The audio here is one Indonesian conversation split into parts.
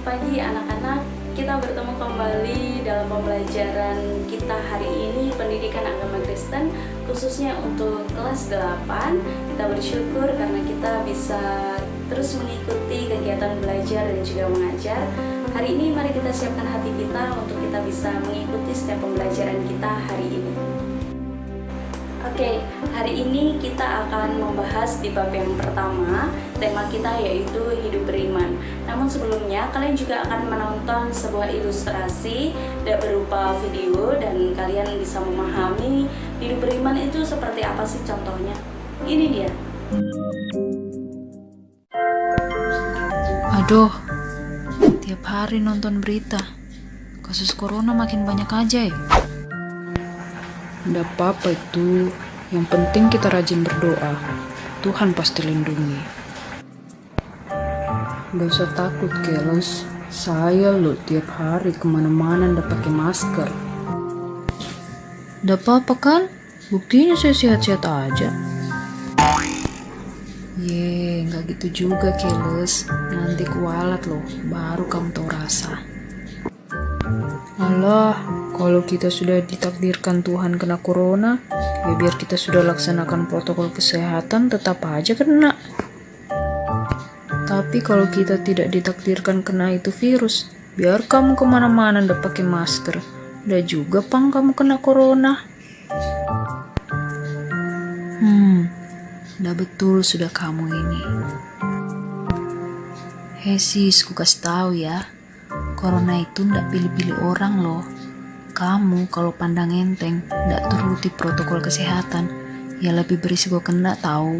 Selamat pagi anak-anak, kita bertemu kembali dalam pembelajaran kita hari ini pendidikan agama Kristen khususnya untuk kelas 8. Kita bersyukur karena kita bisa terus mengikuti kegiatan belajar dan juga mengajar. Hari ini mari kita siapkan hati kita untuk kita bisa mengikuti setiap pembelajaran kita hari ini. Oke, hari ini kita akan membahas di bab yang pertama. Tema kita yaitu hidup beriman. Namun sebelumnya kalian juga akan menonton sebuah ilustrasi berupa video dan kalian bisa memahami hidup beriman itu seperti apa sih contohnya. Ini dia. Aduh, tiap hari nonton berita, kasus corona makin banyak aja ya. Nggak apa-apa itu, yang penting kita rajin berdoa. Tuhan pasti lindungi. Nggak usah takut, Keles. Saya loh tiap hari kemana-mana nggak pakai masker. Nggak apa-apa kan? Buktinya saya sehat-sehat aja. Nggak gitu juga, Keles. Nanti kualat loh, baru kamu tahu rasa. Alah, kalau kita sudah ditakdirkan Tuhan kena corona, ya biar kita sudah laksanakan protokol kesehatan tetap aja kena. Tapi kalau kita tidak ditakdirkan kena itu virus, biar kamu kemana-mana ndak pakai masker, udah juga pang kamu kena corona. Nggak betul sudah kamu ini. Hei sis, ku kasih tahu ya, corona itu ndak pilih-pilih orang loh. Kamu kalau pandang enteng, ndak turuti protokol kesehatan, ya lebih berisiko kena tahu.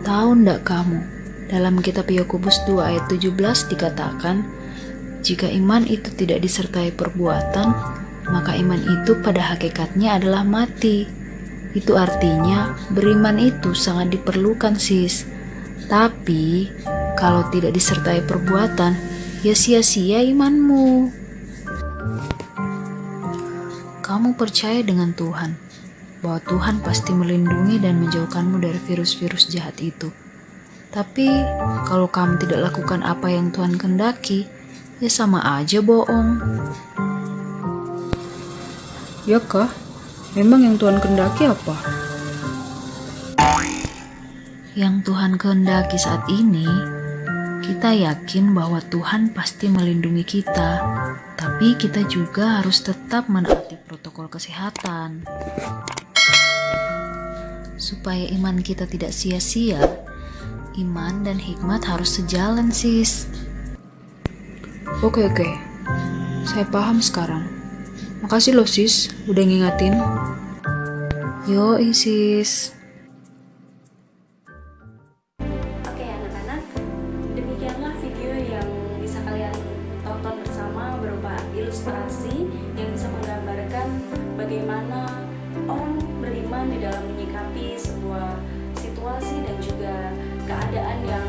Tahu ndak kamu, dalam kitab Yakobus 2 ayat 17 dikatakan, jika iman itu tidak disertai perbuatan, maka iman itu pada hakikatnya adalah mati. Itu artinya beriman itu sangat diperlukan sis. Tapi kalau tidak disertai perbuatan, ya sia-sia imanmu. Kamu percaya dengan Tuhan, bahwa Tuhan pasti melindungi dan menjauhkanmu dari virus-virus jahat itu. Tapi kalau kamu tidak lakukan apa yang Tuhan kehendaki, ya sama aja bohong. Ya kah? Memang yang Tuhan kehendaki apa? Yang Tuhan kehendaki saat ini, kita yakin bahwa Tuhan pasti melindungi kita, tapi kita juga harus tetap menaati protokol kesehatan. Supaya iman kita tidak sia-sia, iman dan hikmat harus sejalan sis. Oke, saya paham sekarang. Makasih loh sis, udah ngingatin. Yoi sis. Oke anak-anak, demikianlah video yang bisa kalian tonton bersama berupa ilustrasi yang bisa menggambarkan bagaimana orang beriman di dalam menyikapi sebuah situasi dan juga keadaan yang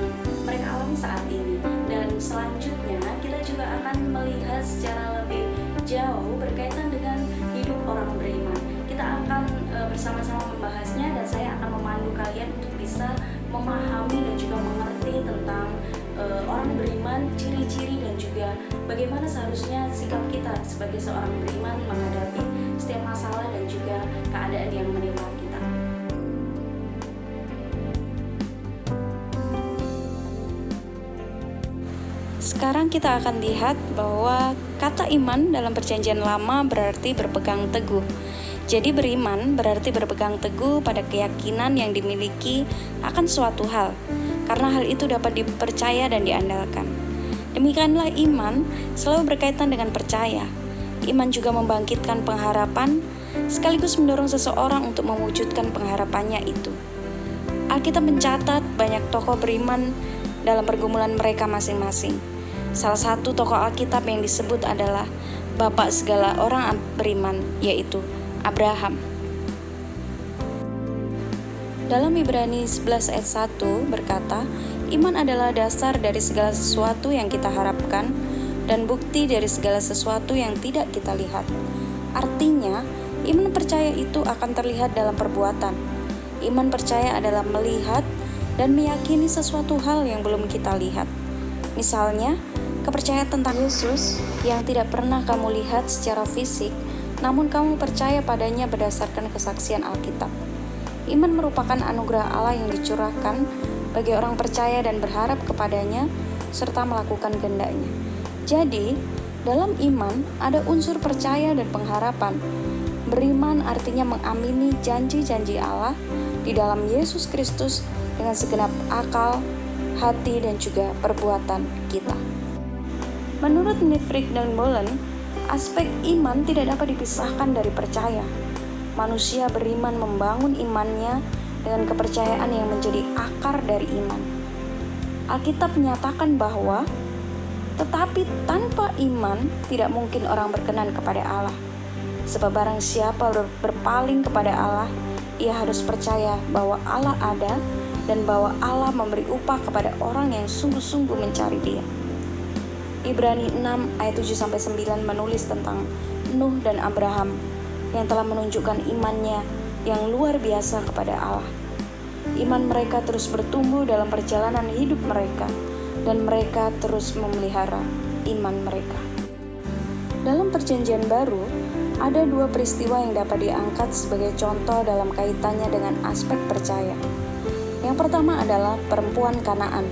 mereka alami saat ini. Dan selanjutnya kita juga akan melihat secara lebih jauh berkaitan dengan hidup orang beriman. Kita akan bersama-sama membahasnya dan saya akan memandu kalian untuk bisa memahami dan juga mengerti tentang orang beriman, ciri-ciri dan juga bagaimana seharusnya sikap kita sebagai seorang beriman menghadapi setiap masalah dan juga keadaan yang menimpa kita. Sekarang kita akan lihat bahwa kata iman dalam Perjanjian Lama berarti berpegang teguh. Jadi beriman berarti berpegang teguh pada keyakinan yang dimiliki akan suatu hal, karena hal itu dapat dipercaya dan diandalkan. Demikianlah iman selalu berkaitan dengan percaya. Iman juga membangkitkan pengharapan, sekaligus mendorong seseorang untuk mewujudkan pengharapannya itu. Alkitab mencatat banyak tokoh beriman dalam pergumulan mereka masing-masing. Salah satu tokoh Alkitab yang disebut adalah bapak segala orang beriman, yaitu Abraham. Dalam Ibrani 11 ayat 1 berkata, iman adalah dasar dari segala sesuatu yang kita harapkan dan bukti dari segala sesuatu yang tidak kita lihat. Artinya, iman percaya itu akan terlihat dalam perbuatan. Iman percaya adalah melihat dan meyakini sesuatu hal yang belum kita lihat. Misalnya, kepercayaan tentang Yesus yang tidak pernah kamu lihat secara fisik, namun kamu percaya padanya berdasarkan kesaksian Alkitab. Iman merupakan anugerah Allah yang dicurahkan bagi orang percaya dan berharap kepadanya, serta melakukan kehendak-Nya. Jadi, dalam iman ada unsur percaya dan pengharapan. Beriman artinya mengamini janji-janji Allah di dalam Yesus Kristus dengan segenap akal, hati, dan juga perbuatan kita. Menurut Nifrig dan Bolen, aspek iman tidak dapat dipisahkan dari percaya. Manusia beriman membangun imannya dengan kepercayaan yang menjadi akar dari iman. Alkitab menyatakan bahwa tetapi tanpa iman tidak mungkin orang berkenan kepada Allah. Sebab barang siapa berpaling kepada Allah, ia harus percaya bahwa Allah ada dan bahwa Allah memberi upah kepada orang yang sungguh-sungguh mencari Dia. Ibrani 6 ayat 7-9 menulis tentang Nuh dan Abraham yang telah menunjukkan imannya yang luar biasa kepada Allah. Iman mereka terus bertumbuh dalam perjalanan hidup mereka, dan mereka terus memelihara iman mereka. Dalam Perjanjian Baru, ada dua peristiwa yang dapat diangkat sebagai contoh dalam kaitannya dengan aspek percaya. Yang pertama adalah perempuan Kanaan.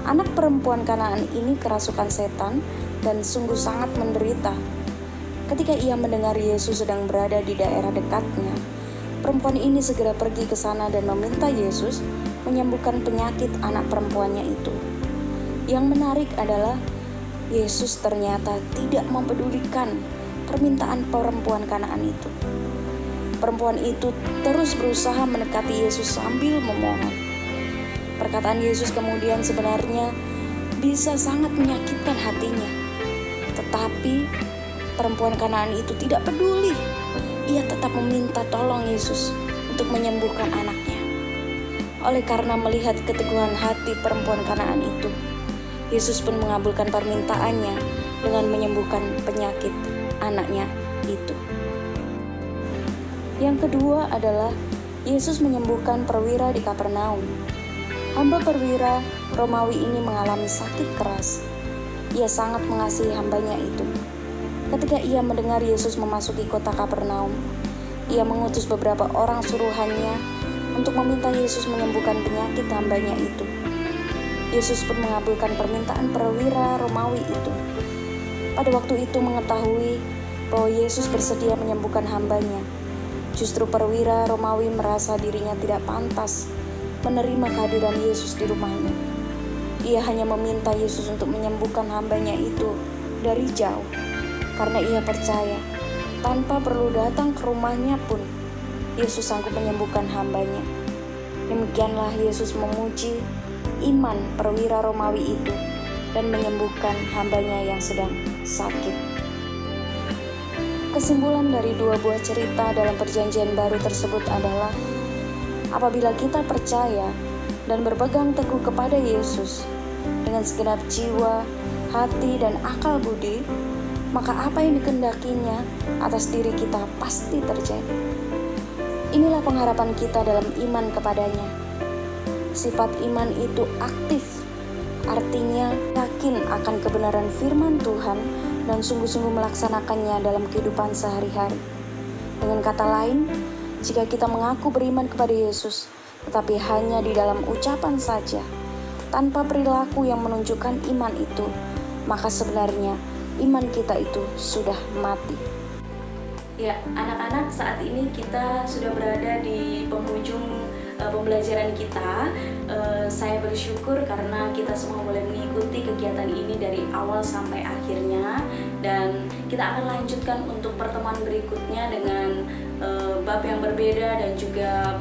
Anak perempuan Kanaan ini kerasukan setan dan sungguh sangat menderita. Ketika ia mendengar Yesus sedang berada di daerah dekatnya, perempuan ini segera pergi ke sana dan meminta Yesus menyembuhkan penyakit anak perempuannya itu. Yang menarik adalah Yesus ternyata tidak mempedulikan permintaan perempuan Kanaan itu. Perempuan itu terus berusaha mendekati Yesus sambil memohon. Perkataan Yesus kemudian sebenarnya bisa sangat menyakitkan hatinya. Tetapi perempuan Kanaan itu tidak peduli. Ia tetap meminta tolong Yesus untuk menyembuhkan anaknya. Oleh karena melihat keteguhan hati perempuan Kanaan itu, Yesus pun mengabulkan permintaannya dengan menyembuhkan penyakit anaknya itu. Yang kedua adalah Yesus menyembuhkan perwira di Kapernaum. Hamba perwira Romawi ini mengalami sakit keras. Ia sangat mengasihi hambanya itu. Ketika ia mendengar Yesus memasuki kota Kapernaum, ia mengutus beberapa orang suruhannya untuk meminta Yesus menyembuhkan penyakit hambanya itu. Yesus pun mengabulkan permintaan perwira Romawi itu. Pada waktu itu mengetahui bahwa Yesus bersedia menyembuhkan hambanya, justru perwira Romawi merasa dirinya tidak pantas menerima kehadiran Yesus di rumahnya. Ia hanya meminta Yesus untuk menyembuhkan hambanya itu dari jauh, karena ia percaya tanpa perlu datang ke rumahnya pun Yesus sanggup menyembuhkan hambanya. Demikianlah Yesus memuji iman perwira Romawi itu dan menyembuhkan hambanya yang sedang sakit. Kesimpulan dari dua buah cerita dalam Perjanjian Baru tersebut adalah apabila kita percaya dan berpegang teguh kepada Yesus dengan segenap jiwa, hati, dan akal budi, maka apa yang dikehendakinya atas diri kita pasti terjadi. Inilah pengharapan kita dalam iman kepadanya. Sifat iman itu aktif, artinya yakin akan kebenaran firman Tuhan dan sungguh-sungguh melaksanakannya dalam kehidupan sehari-hari. Dengan kata lain, jika kita mengaku beriman kepada Yesus, tetapi hanya di dalam ucapan saja, tanpa perilaku yang menunjukkan iman itu, maka sebenarnya iman kita itu sudah mati. Ya, anak-anak, saat ini kita sudah berada di penghujung pembelajaran kita. Saya bersyukur karena kita semua boleh mengikuti kegiatan ini dari awal sampai akhirnya, dan kita akan lanjutkan untuk pertemuan berikutnya dengan bab yang berbeda dan juga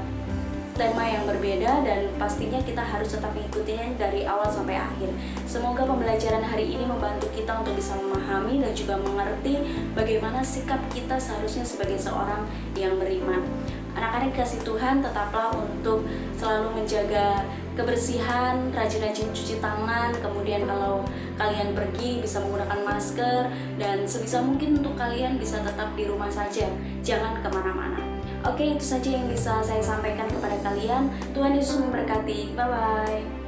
tema yang berbeda, dan pastinya kita harus tetap mengikutinya dari awal sampai akhir. Semoga pembelajaran hari ini membantu kita untuk bisa memahami dan juga mengerti bagaimana sikap kita seharusnya sebagai seorang yang beriman. Anak-anak kasih Tuhan, tetaplah untuk selalu menjaga kebersihan, rajin-rajin cuci tangan, kemudian kalau kalian pergi bisa menggunakan masker, dan sebisa mungkin untuk kalian bisa tetap di rumah saja, jangan kemana-mana. Oke, itu saja yang bisa saya sampaikan kepada kalian. Tuhan Yesus memberkati. Bye-bye.